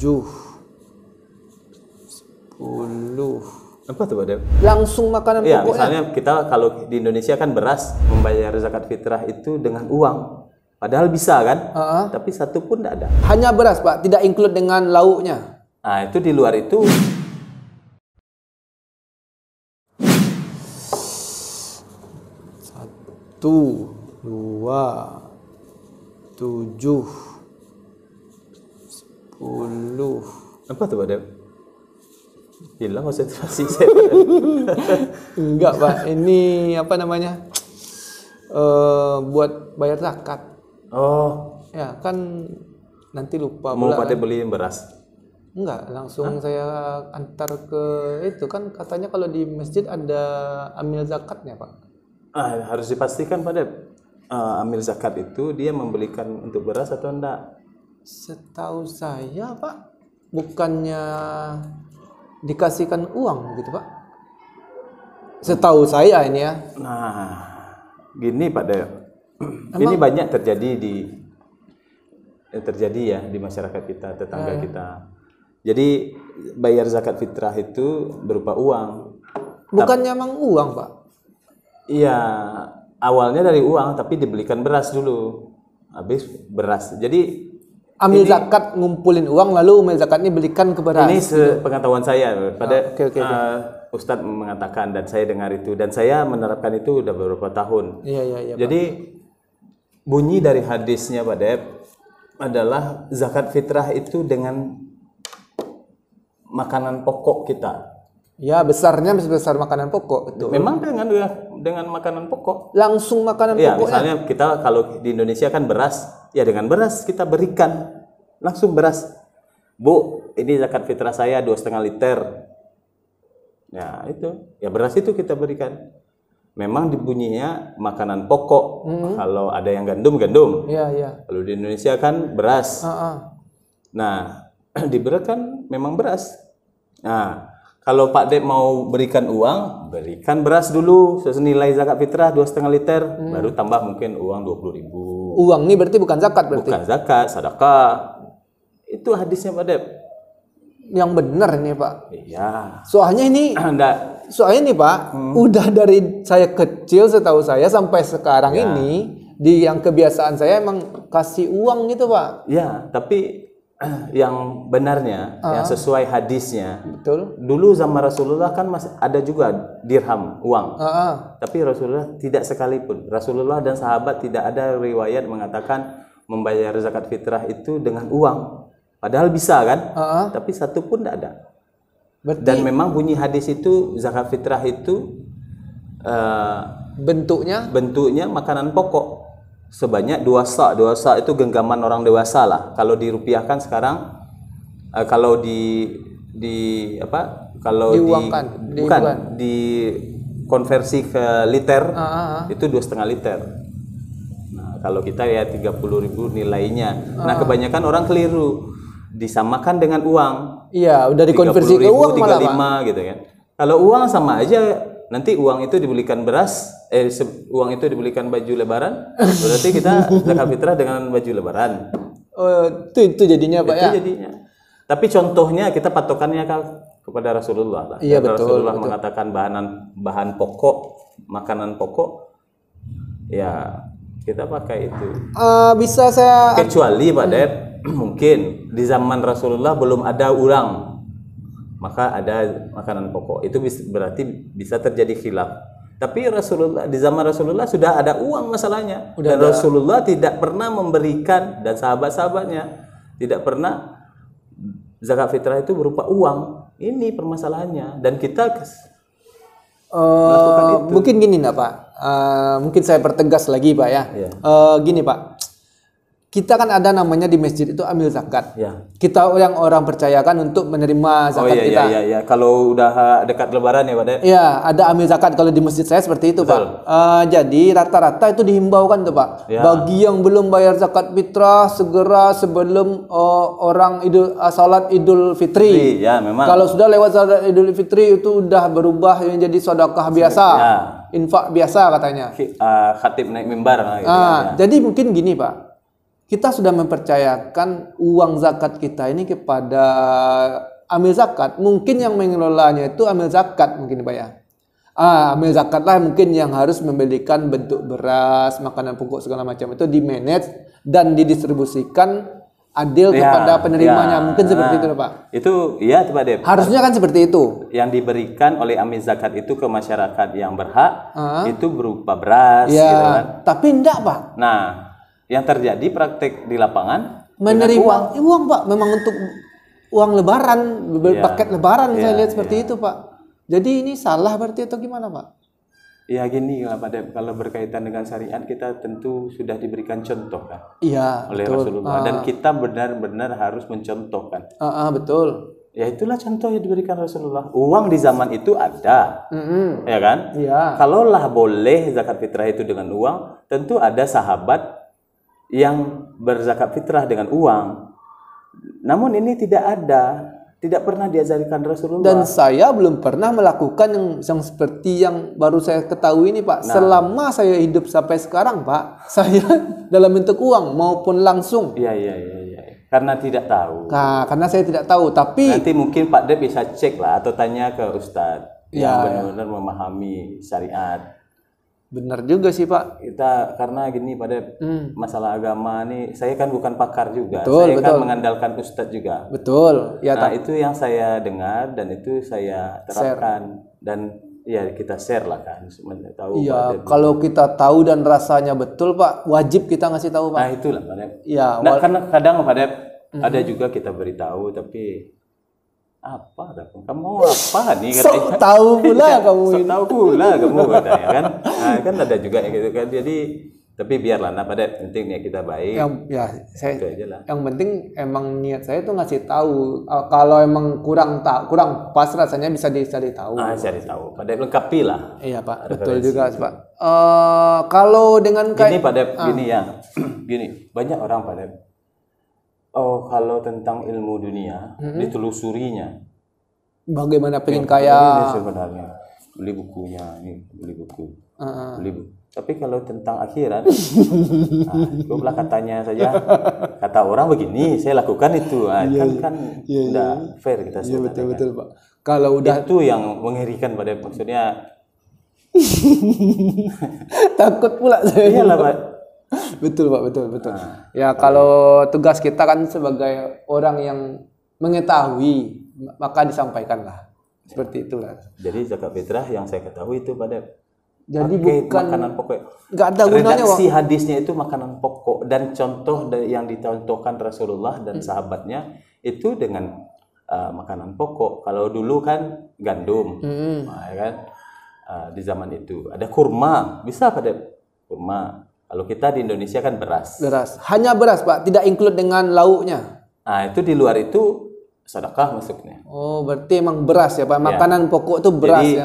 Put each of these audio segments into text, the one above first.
10. Apa tuh, Pak? Langsung makanan Iya, pokoknya. misalnya kita kalau di Indonesia kan beras, membayar zakat fitrah itu dengan uang. Padahal bisa kan? Tapi satu pun tidak ada. Hanya beras, Pak, tidak include dengan lauknya. Nah, itu di luar itu. 1, 2, 7, 10. Apa tuh, Pak? Hilang konsentrasi saya. Enggak, Pak. Ini apa namanya? Buat bayar zakat. Oh, Ya, kan nanti lupa mau pula Pak kan. beli beras? Enggak, langsung saya antar ke itu kan katanya kalau di masjid ada amil zakatnya, Pak. Harus dipastikan, Pak Dep. Amil zakat itu dia membelikan untuk beras atau enggak? Setahu saya, Pak, bukannya dikasihkan uang gitu, Pak. Setahu saya ini ya. Nah, gini Pak Dep. Ini banyak terjadi ya di masyarakat kita, tetangga kita. Jadi bayar zakat fitrah itu berupa uang. Bukannya emang uang, Pak? Iya, awalnya dari uang tapi dibelikan beras dulu. Habis beras. Jadi ambil zakat ngumpulin uang lalu ambil zakat ini belikan ke beras. ini sepengetahuan saya pada Oke. Ustadz mengatakan dan saya dengar itu dan saya menerapkan itu udah beberapa tahun. Iya, Jadi bunyi dari hadisnya Pak Dep adalah zakat fitrah itu dengan makanan pokok kita. Ya, besarnya sebesar makanan pokok itu. Memang dengan makanan pokok. Langsung makanan Ya, pokoknya. misalnya kita kalau di Indonesia kan beras, ya dengan beras kita berikan langsung beras. Bu, ini zakat fitrah saya 2,5 liter. Ya, itu. Ya beras itu kita berikan. Memang dibunyinya makanan pokok. Kalau ada yang gandum. Iya. Kalau di Indonesia kan beras. Nah, diberikan memang beras. Nah, kalau Pak Dep mau berikan uang, berikan beras dulu senilai zakat fitrah 2,5 liter, baru tambah mungkin uang 20.000. Uang ini berarti bukan zakat berarti. Bukan zakat, sedekah. Itu hadisnya Pak Dep. Yang benar ini, Pak. Iya. Soalnya ini Enggak. Soalnya nih, Pak, udah dari saya kecil setahu saya sampai sekarang ini di yang kebiasaan saya emang kasih uang gitu, Pak. Ya, tapi yang benarnya, yang sesuai hadisnya, Betul. dulu zaman Rasulullah kan masih ada juga dirham, uang. Tapi Rasulullah tidak sekalipun. Rasulullah dan sahabat tidak ada riwayat mengatakan membayar zakat fitrah itu dengan uang. Padahal bisa kan? Tapi satu pun tidak ada. Berarti Dan memang bunyi hadis itu zakat fitrah itu bentuknya makanan pokok sebanyak 2 sa'. 2 sa' itu genggaman orang dewasa lah. Kalau dirupiahkan sekarang kalau dikonversi ke liter itu 2,5 liter. Nah, kalau kita ya 30.000 nilainya. Nah, kebanyakan orang keliru. Disamakan dengan uang. Iya, udah dikonversi ke uang malah, 35 gitu kan. Kalau uang sama aja, nanti uang itu dibelikan beras, uang itu dibelikan baju lebaran, berarti kita zakat fitrah dengan baju lebaran. Itu jadinya, Pak, Itu jadinya. Tapi contohnya kita patokannya kepada Rasulullah lah. Iya, betul, Rasulullah mengatakan bahan pokok, makanan pokok, ya kita pakai itu. Bisa saya Kecuali Pak Dep, mungkin di zaman Rasulullah belum ada uang, maka ada makanan pokok. Itu berarti bisa terjadi khilaf. Tapi di zaman Rasulullah sudah ada uang masalahnya. Dan Rasulullah tidak pernah memberikan, dan sahabat-sahabatnya tidak pernah zakat fitrah itu berupa uang. Ini permasalahannya. Dan kita melakukan itu. Mungkin gini enggak, Pak? Mungkin saya pertegas lagi, Pak ya. Gini, Pak. Kita kan ada namanya di masjid itu amil zakat. Kita yang orang percayakan untuk menerima zakat kita. Iya. Kalau udah dekat lebaran ya, Pak Dep. Iya, ada amil zakat kalau di masjid saya seperti itu, Pak. Jadi rata-rata itu dihimbaukan tuh, Pak. Bagi yang belum bayar zakat fitrah segera sebelum orang salat Idul Fitri. Ya, memang. Kalau sudah lewat salat Idul Fitri itu udah berubah menjadi sedekah biasa. Infak biasa katanya. Khatib naik mimbar gitu. Jadi mungkin gini, Pak. kita sudah mempercayakan uang zakat kita ini kepada amil zakat. Mungkin yang mengelolanya itu amil zakat mungkin Pak ya. Amil zakat lah mungkin yang harus membelikan bentuk beras, makanan pokok segala macam itu di-manage dan didistribusikan adil kepada penerimanya. Mungkin seperti itu Pak. Itu iya Pak Dep. Harusnya kan seperti itu. Yang diberikan oleh amil zakat itu ke masyarakat yang berhak itu berupa beras gitu kan. Tapi enggak Pak. Nah, yang terjadi praktek di lapangan menerima uang Pak, memang untuk uang lebaran, paket lebaran saya lihat seperti itu Pak. Jadi ini salah berarti atau gimana Pak? Ya gini lah Pak Dep, kalau berkaitan dengan syariat kita tentu sudah diberikan contoh kan oleh betul. Rasulullah dan kita benar-benar harus mencontohkan. Betul. Ya itulah contoh yang diberikan Rasulullah. Uang di zaman itu ada, ya kan? Iya. Kalaulah boleh zakat fitrah itu dengan uang, tentu ada sahabat yang berzakat fitrah dengan uang. Namun ini tidak pernah diajarkan Rasulullah. Dan saya belum pernah melakukan yang seperti yang baru saya ketahui ini Pak. Selama saya hidup sampai sekarang Pak, saya dalam bentuk uang maupun langsung. Iya. Karena tidak tahu. Karena saya tidak tahu. Tapi nanti mungkin Pak Dep bisa cek lah atau tanya ke Ustadz yang benar-benar memahami syariat. Benar juga sih Pak. Kita karena gini pada masalah agama nih, saya kan bukan pakar juga. Betul. Kan mengandalkan Ustadz juga. Betul. Ya, nah itu yang saya dengar dan itu saya terapkan dan ya kita share lah kan. Tahu. Iya. Kalau kita tahu dan rasanya betul Pak, wajib kita ngasih tahu Pak. Nah itulah Pak Dep. Iya. Nah, karena kadang Pak Dep ada juga kita beritahu tapi apa kamu mau apa nih katanya. Tahu pula kamu ini. Tahu pula kamu katanya kan. Nah, kan ada juga yang gitu kan. Jadi tapi biarlah nah pada penting niat kita baik. Yang penting emang niat saya tuh ngasih tahu. Kalau emang kurang pas rasanya bisa dicari tahu. Cari tahu. Pada lengkapi lah. Iya Pak, betul juga Pak. Kalau dengan kayak gini pada gini ya. Gini, banyak orang pada kalau tentang ilmu dunia ditelusurinya. Bagaimana pengen kaya? Sebenarnya beli bukunya, beli buku. Tapi kalau tentang akhirat, coba katanya saja. Kata orang begini, saya lakukan itu. Udah fair kita sih. Iya betul Pak. Kalau udah itu yang mengerikan pada maksudnya. Takut pula saya. Iyalah Pak. Betul Pak, betul. Ya kalau tugas kita kan sebagai orang yang mengetahui maka disampaikanlah. Seperti itulah. Jadi zakat fitrah yang saya ketahui itu pada jadi bukan makanan pokok. Enggak ada gunanya redaksi hadisnya itu makanan pokok dan contoh yang dicontohkan Rasulullah dan sahabatnya itu dengan makanan pokok. Kalau dulu kan gandum. Ya kan? Di zaman itu ada kurma, bisa pada kurma. Kalau kita di Indonesia kan beras. Hanya beras Pak, tidak include dengan lauknya. Nah itu di luar itu sedekah masuknya. Oh berarti emang beras ya Pak, makanan pokok itu beras. Jadi,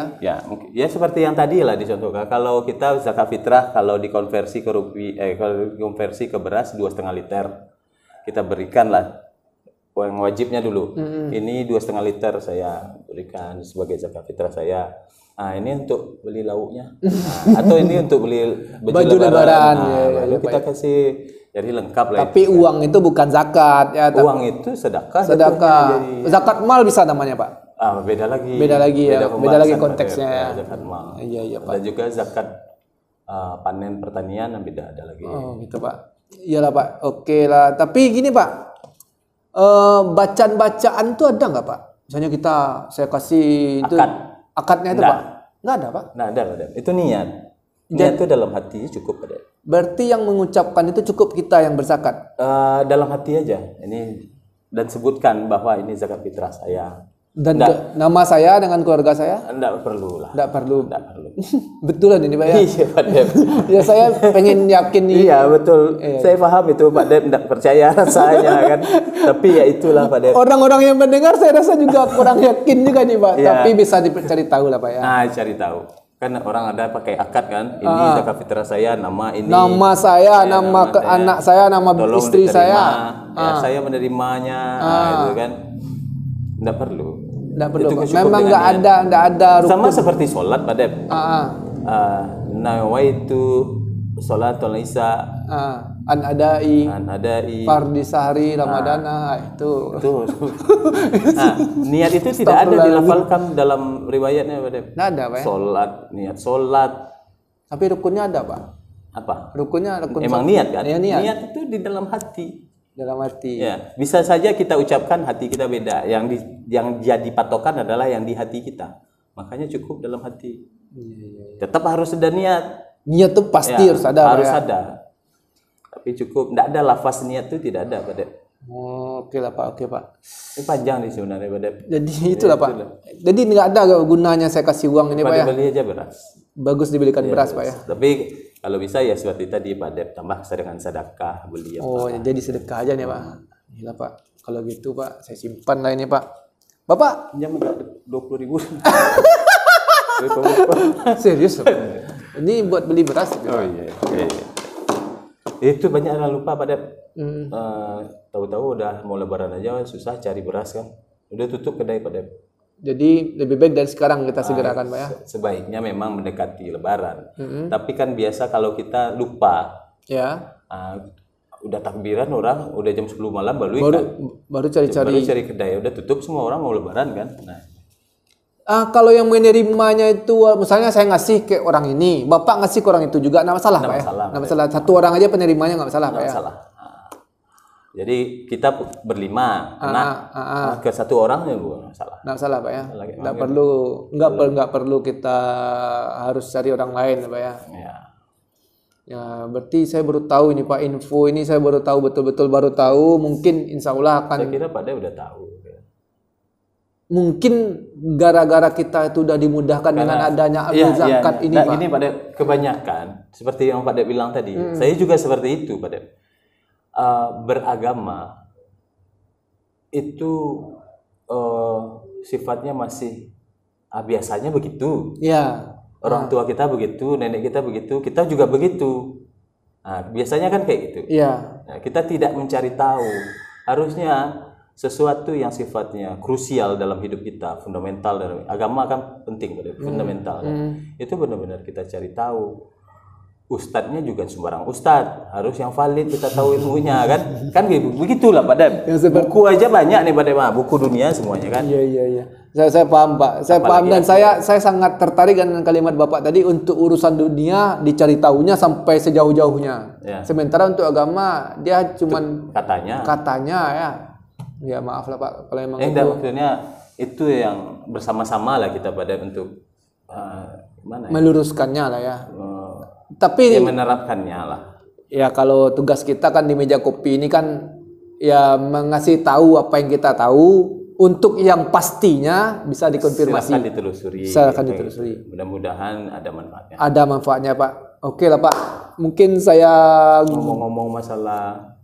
ya seperti yang tadi lah dicontohkan. Kalau kita zakat fitrah kalau dikonversi ke kalau dikonversi ke beras 2,5 liter, kita berikanlah uang wajibnya dulu. Ini 2,5 liter saya berikan sebagai zakat fitrah saya. Ini untuk beli lauknya. Atau ini untuk beli baju lebaran. Kita kasih jadi lengkap lah. Tapi itu, uang itu bukan zakat ya. Uang itu sedekah. Zakat mal bisa namanya Pak. Beda lagi. Beda lagi konteksnya. Zakat mal. Iya Pak. Dan juga zakat panen pertanian yang beda ada lagi. Oh gitu Pak. Iyalah Pak. Oke lah. Tapi gini Pak. Bacaan-bacaan tuh ada nggak Pak? Misalnya saya kasih itu akadnya itu Pak? Nggak ada Pak? Nggak ada. Itu niat. Niat itu dalam hati cukup ada. Berarti yang mengucapkan itu cukup kita yang berzakat? Dalam hati aja. Ini dan sebutkan bahwa ini zakat fitrah saya. Dan nama saya dengan keluarga saya? Enggak perlu lah. Enggak perlu. Betulan ini Pak ya? Iya Pak Dep. Ya saya pengen yakin nih. Iya betul. Saya paham itu Pak Dep enggak percaya rasanya kan. Tapi ya itulah Pak Dep. Orang-orang yang mendengar saya rasa juga kurang yakin juga nih Pak. Tapi bisa dicari tahu lah Pak ya. Cari tahu. Kan orang ada pakai akad kan. Ini zakat fitrah saya, nama ini. Nama saya, nama anak saya, nama istri saya. Saya menerimanya. Itu kan. Enggak perlu. Memang enggak ada rukun. Sama seperti sholat Pak Dep. Nawaitu sholatul isya An adai, Adai. Fardisahri, Ramadana, itu. Itu. Nah, niat itu tidak ada dilafalkan dalam riwayatnya, Pak Dep. Nggak ada, Pak ya? Sholat, niat sholat. Tapi rukunnya ada, Pak. Apa? Rukun Emang niat kan? Ya, niat. Niat itu di dalam hati. Dalam hati. Ya, bisa saja kita ucapkan hati kita beda. Yang jadi patokan adalah yang di hati kita. Makanya cukup dalam hati. Tetap harus ada niat. Niat tuh pasti Ya, harus ada, Pak harus ya? ada. Tapi cukup, tidak ada lafaz niat itu tidak ada, Pak Dep. Oh, oke lah, Pak. Oke, Pak. Ini panjang nih sebenarnya, Pak Dep. Jadi itulah, Pak. Jadi nggak ada gunanya saya kasih uang ini, Pak ya. Beli aja beras. Bagus dibelikan beras, Pak ya. Tapi kalau bisa ya seperti tadi Pak Dep, tambah dengan sedekah beli Oh, jadi sedekah aja nih, Pak. Gila, Pak. Kalau gitu, Pak, saya simpan lah ini, Pak. Bapak, pinjam 20.000. serius, Pak? Ini buat beli beras. Oh iya. Itu banyak orang lupa Pak Dep. Tahu-tahu udah mau lebaran aja susah cari beras kan. Udah tutup kedai Pak Dep. Jadi lebih baik dari sekarang kita segerakan, Pak ya. Sebaiknya memang mendekati lebaran. Tapi kan biasa kalau kita lupa. Ya. Udah takbiran orang, udah jam 10 malam baru cari-cari kedai. Udah tutup semua orang mau lebaran kan. Nah. Kalau yang menerimanya itu, misalnya saya ngasih ke orang ini, Bapak ngasih ke orang itu juga, nggak masalah, Pak ya? Nggak masalah. Satu orang aja penerimanya nggak masalah, Pak ya? Masalah. Jadi kita berlima, anak ke satu orang ya bukan masalah. Nggak masalah, Pak ya? Nggak perlu kita harus cari orang lain, Pak ya? Ya, berarti saya baru tahu ini, Pak, info ini saya baru tahu, betul-betul baru tahu. Mungkin insya Allah akan. Saya kira Pak Dep udah tahu. Mungkin gara-gara kita itu udah dimudahkan dengan adanya zakat ini, Pak. Ini Pak Dep, kebanyakan seperti yang Pak Dep bilang tadi. Saya juga seperti itu, Pak Dep. Beragama itu sifatnya masih biasanya begitu. Ya. Orang tua kita begitu, nenek kita begitu, kita juga begitu. Nah, biasanya kan kayak gitu. Iya. Nah, kita tidak mencari tahu. Harusnya sesuatu yang sifatnya krusial dalam hidup kita, fundamental dalam agama kan penting, fundamental. Itu benar-benar kita cari tahu. Ustadznya juga sembarang ustadz, harus yang valid kita tahu ilmunya kan begitulah Pak Dep. Buku aja banyak nih Pak Dep, buku dunia semuanya kan. Iya. Saya paham, Pak. Saya paham dan saya sangat tertarik dengan kalimat Bapak tadi, untuk urusan dunia dicari tahunya sampai sejauh-jauhnya. Ya. Sementara untuk agama dia cuman katanya ya. Ya maaf lah Pak kalau emang itu. Maksudnya itu yang bersama-sama lah kita pada untuk meluruskannya lah ya. Tapi ya menerapkannya lah. Ya kalau tugas kita kan di meja kopi ini kan ya mengasih tahu apa yang kita tahu, untuk yang pastinya bisa dikonfirmasi. Silakan ditelusuri. Mudah-mudahan ada manfaatnya. Ada manfaatnya, Pak. Oke lah Pak. Mungkin saya ngomong-ngomong masalah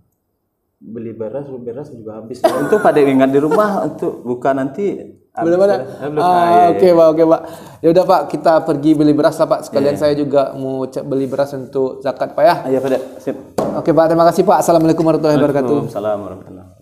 beli beras juga habis. Untuk pada ingat di rumah untuk buka nanti. Oke Pak. Ya udah Pak, kita pergi beli beras lah Pak. Sekalian saya juga mau beli beras untuk zakat Pak ya. Iya Pak. Sip. Oke Pak, terima kasih Pak. Assalamualaikum warahmatullahi wabarakatuh. Waalaikumsalam warahmatullahi wabarakatuh.